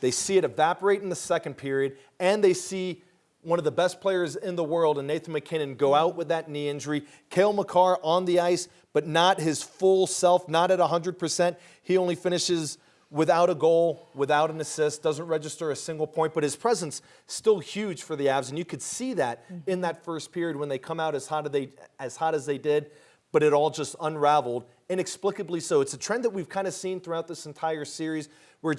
They see it evaporate in the second period, and they see one of the best players in the world, and Nathan McKinnon, go out with that knee injury. Cale Makar on the ice, but not his full self, not at 100%. He only finishes without a goal, without an assist, doesn't register a single point, but his presence still huge for the Avs, and you could see that in that first period when they come out as hot as they did, but it all just unraveled, inexplicably so. It's a trend that we've kind of seen throughout this entire series where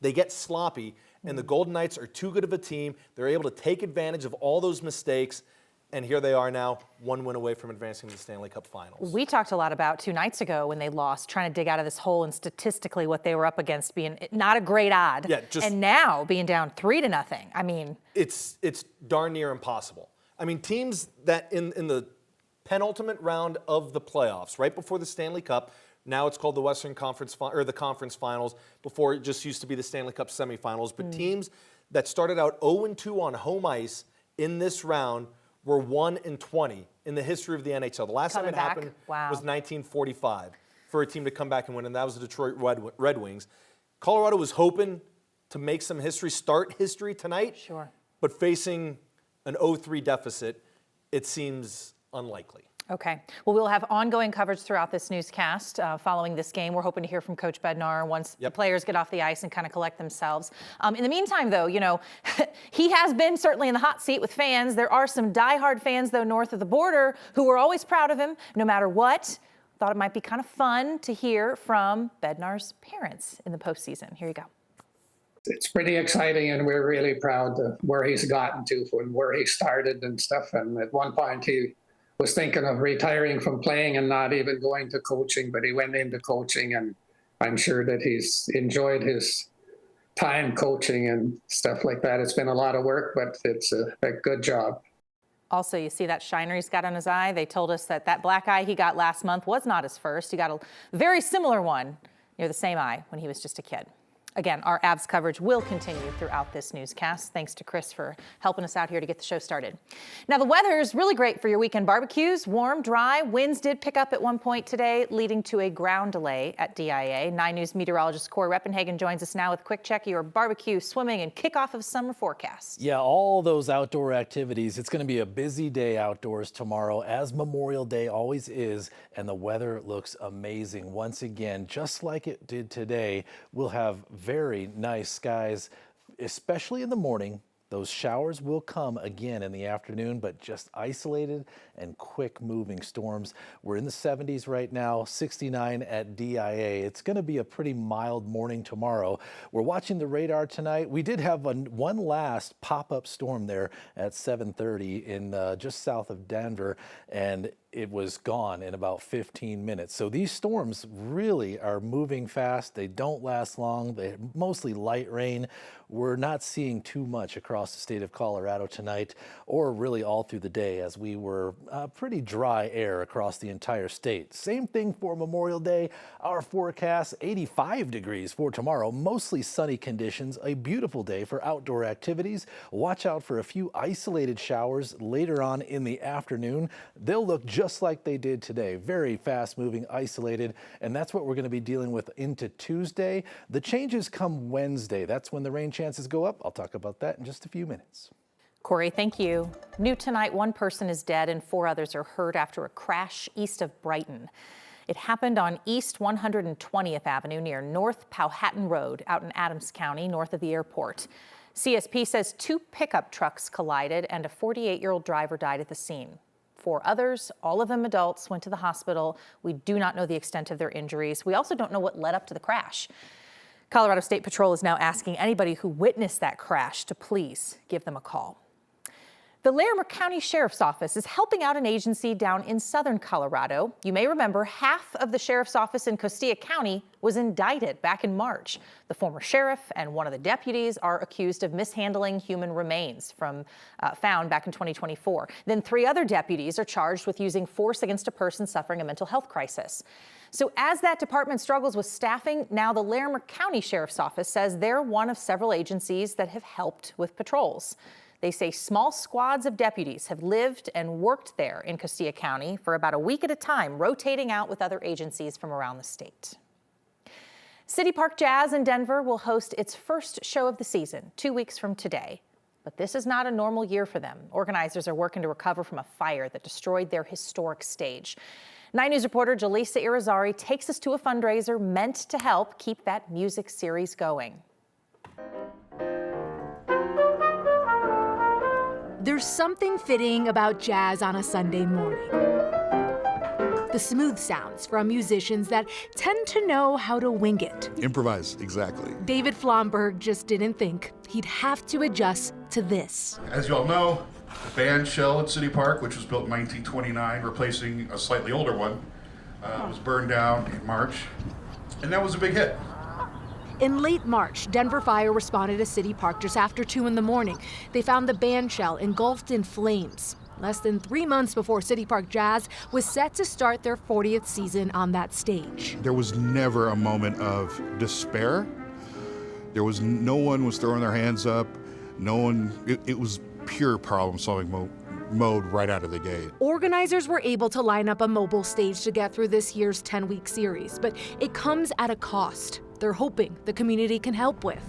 they get sloppy, and the Golden Knights are too good of a team. They're able to take advantage of all those mistakes, and here they are now, one win away from advancing to the Stanley Cup Finals. We talked a lot about 2 nights ago when they lost, trying to dig out of this hole, and statistically what they were up against being not a great odd. Yeah, and now being down 3-0. I mean, it's darn near impossible. I mean, teams that in the penultimate round of the playoffs, right before the Stanley Cup, now it's called the Western Conference or the Conference Finals. Before it just used to be the Stanley Cup semifinals. But teams that started out 0-2 on home ice in this round were 1-20 in the history of the NHL. The last time it happened was 1945 for a team to come back and win, and that was the Detroit Red Wings. Colorado was hoping to make some history, start history tonight. Sure. But facing an 0-3 deficit, it seems unlikely. Okay. Well, we'll have ongoing coverage throughout this newscast following this game. We're hoping to hear from Coach Bednar once the players get off the ice and kind of collect themselves. In the meantime, though, you know, he has been certainly in the hot seat with fans. There are some diehard fans, though, north of the border who are always proud of him, no matter what. Thought it might be kind of fun to hear from Bednar's parents in the postseason. Here you go. It's pretty exciting, and we're really proud of where he's gotten to and where he started and stuff. And at one point, he was thinking of retiring from playing and not even going to coaching, but he went into coaching, and I'm sure that he's enjoyed his time coaching and stuff like that. It's been a lot of work, but it's a good job. Also, you see that shiner he's got on his eye? They told us that black eye he got last month was not his first. He got a very similar one near the same eye when he was just a kid. Again, our Avs coverage will continue throughout this newscast. Thanks to Chris for helping us out here to get the show started. Now, the weather is really great for your weekend barbecues. Warm, dry. Winds did pick up at one point today, leading to a ground delay at DIA. 9 News meteorologist Corey Reppenhagen joins us now with a quick check of your barbecue, swimming, and kickoff of summer forecast. Yeah, all those outdoor activities. It's going to be a busy day outdoors tomorrow, as Memorial Day always is, and the weather looks amazing. Once again, just like it did today, we'll have very nice skies, especially in the morning. Those showers will come again in the afternoon, but just isolated and quick moving storms. We're in the 70s right now, 69 at DIA. It's going to be a pretty mild morning tomorrow. We're watching the radar tonight. We did have one last pop-up storm there at 7:30 in just south of Denver, and it was gone in about 15 minutes. So these storms really are moving fast. They don't last long. They're mostly light rain. We're not seeing too much across the state of Colorado tonight, or really all through the day, as we were pretty dry air across the entire state. Same thing for Memorial Day. Our forecast, 85 degrees for tomorrow. Mostly sunny conditions. A beautiful day for outdoor activities. Watch out for a few isolated showers later on in the afternoon. They'll look just like they did today. Very fast moving, isolated, and that's what we're going to be dealing with into Tuesday. The changes come Wednesday. That's when the rain chances go up. I'll talk about that in just a few minutes. Corey, thank you. New tonight, 1 person is dead and 4 others are hurt after a crash east of Brighton. It happened on East 120th Avenue near North Powhatan Road out in Adams County, north of the airport. CSP says 2 pickup trucks collided and a 48-year-old driver died at the scene. 4 others, all of them adults, went to the hospital. We do not know the extent of their injuries. We also don't know what led up to the crash. Colorado State Patrol is now asking anybody who witnessed that crash to please give them a call. The Larimer County Sheriff's Office is helping out an agency down in southern Colorado. You may remember half of the sheriff's office in Costilla County was indicted back in March. The former sheriff and one of the deputies are accused of mishandling human remains found back in 2024. Then 3 other deputies are charged with using force against a person suffering a mental health crisis. So as that department struggles with staffing, now the Larimer County Sheriff's Office says they're one of several agencies that have helped with patrols. They say small squads of deputies have lived and worked there in Costilla County for about a week at a time, rotating out with other agencies from around the state. City Park Jazz in Denver will host its first show of the season 2 weeks from today. But this is not a normal year for them. Organizers are working to recover from a fire that destroyed their historic stage. 9 News reporter Jaleesa Irizarry takes us to a fundraiser meant to help keep that music series going. There's something fitting about jazz on a Sunday morning. The smooth sounds from musicians that tend to know how to wing it. Improvise, exactly. David Flomberg just didn't think he'd have to adjust to this. As you all know, the band shell at City Park, which was built in 1929, replacing a slightly older one, was burned down in March, and that was a big hit. In late March, Denver Fire responded to City Park just after 2 in the morning. They found the band shell engulfed in flames. Less than 3 months before City Park Jazz was set to start their 40th season on that stage. There was never a moment of despair. No one was throwing their hands up. It was pure problem-solving mode right out of the gate. Organizers were able to line up a mobile stage to get through this year's 10-week series, but it comes at a cost they're hoping the community can help with.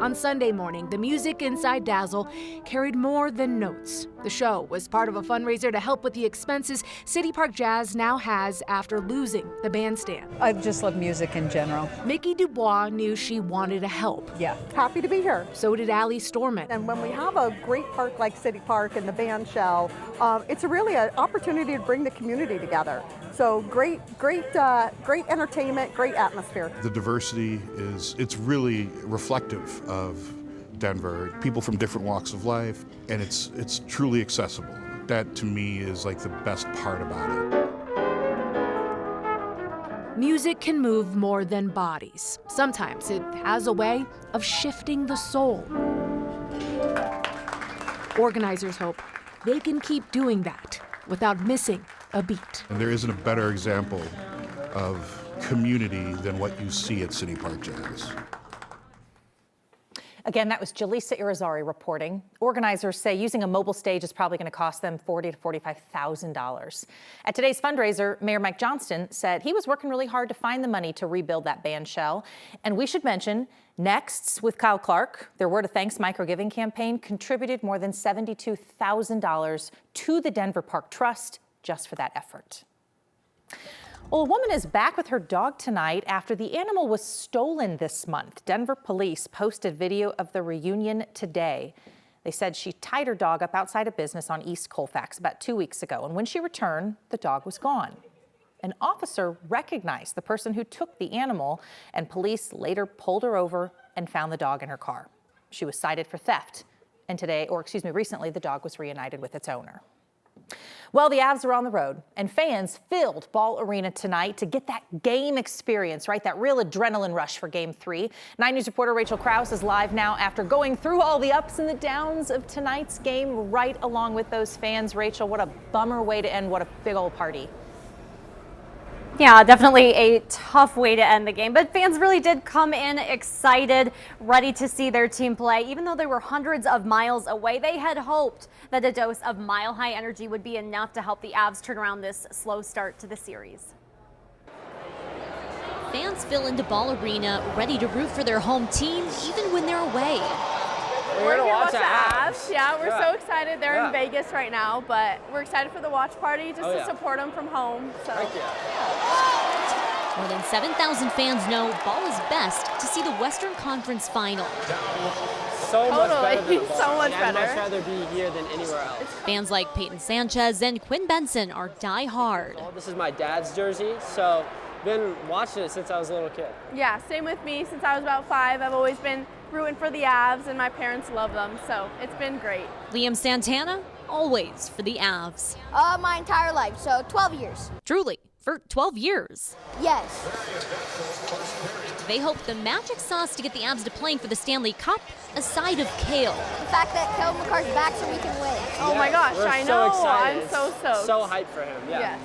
On Sunday morning, the music inside Dazzle carried more than notes. The show was part of a fundraiser to help with the expenses City Park Jazz now has after losing the bandstand. I just love music in general. Mickey Dubois knew she wanted to help. Yeah, happy to be here. So did Allie Storman. And when we have a great park like City Park and the band shell, it's really an opportunity to bring the community together. So great entertainment, great atmosphere. The diversity it's really reflective of Denver. People from different walks of life, and it's truly accessible. That to me is like the best part about it. Music can move more than bodies. Sometimes it has a way of shifting the soul. Organizers hope they can keep doing that without missing a beat. And there isn't a better example of community than what you see at City Park Jazz. Again, that was Jaleesa Irizarry reporting. Organizers say using a mobile stage is probably going to cost them $40,000 to $45,000. At today's fundraiser, Mayor Mike Johnston said he was working really hard to find the money to rebuild that band shell. And we should mention, Nexts with Kyle Clark, their Word of Thanks micro-giving campaign, contributed more than $72,000 to the Denver Park Trust just for that effort. Well, a woman is back with her dog tonight after the animal was stolen this month. Denver police posted video of the reunion today. They said she tied her dog up outside a business on East Colfax about 2 weeks ago, and when she returned, the dog was gone. An officer recognized the person who took the animal, and police later pulled her over and found the dog in her car. She was cited for theft, and recently, the dog was reunited with its owner. Well, the Avs are on the road, and fans filled Ball Arena tonight to get that game experience, right? That real adrenaline rush for Game 3. 9 News reporter Rachel Krause is live now after going through all the ups and the downs of tonight's game right along with those fans. Rachel, what a bummer way to end what a big old party. Yeah, definitely a tough way to end the game, but fans really did come in excited, ready to see their team play. Even though they were hundreds of miles away, they had hoped that a dose of mile-high energy would be enough to help the Avs turn around this slow start to the series. Fans fill into Ball Arena, ready to root for their home team, even when they're away. We're here to watch the Avs. Yeah, we're so excited. They're in Vegas right now, but we're excited for the watch party just to support them from home. So. More than 7,000 fans know Ball is best to see the Western Conference Final. So much better. I'd much rather be here than anywhere else. Fans like Peyton Sanchez and Quinn Benson are die-hard. This is my dad's jersey, so been watching it since I was a little kid. Yeah, same with me. Since I was about 5, I've always been rooting for the Avs, and my parents love them, so it's been great. Liam Santana, always for the Avs. My entire life, so 12 years. Truly, for 12 years. Yes. They hope the magic sauce to get the Avs to playing for the Stanley Cup, a side of kale. The fact that Kale McCarr's back so we can win. Oh my gosh, I know. I'm so stoked. So hyped for him, yeah.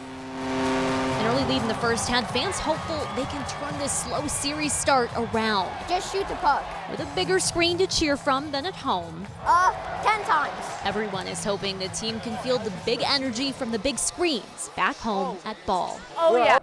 An early lead in the first had fans hopeful they can turn this slow series start around. Just shoot the puck. With a bigger screen to cheer from than at home. 10 times. Everyone is hoping the team can feel the big energy from the big screens back home at Ball. Oh yeah.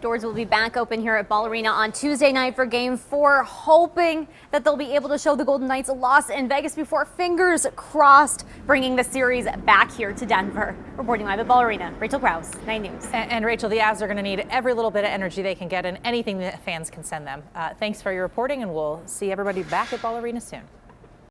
Doors will be back open here at Ball Arena on Tuesday night for Game 4, hoping that they'll be able to show the Golden Knights a loss in Vegas before, fingers crossed, bringing the series back here to Denver. Reporting live at Ball Arena, Rachel Krause, 9 News. And Rachel, the Avs are going to need every little bit of energy they can get and anything that fans can send them. Thanks for your reporting, and we'll see everybody back at Ball Arena soon.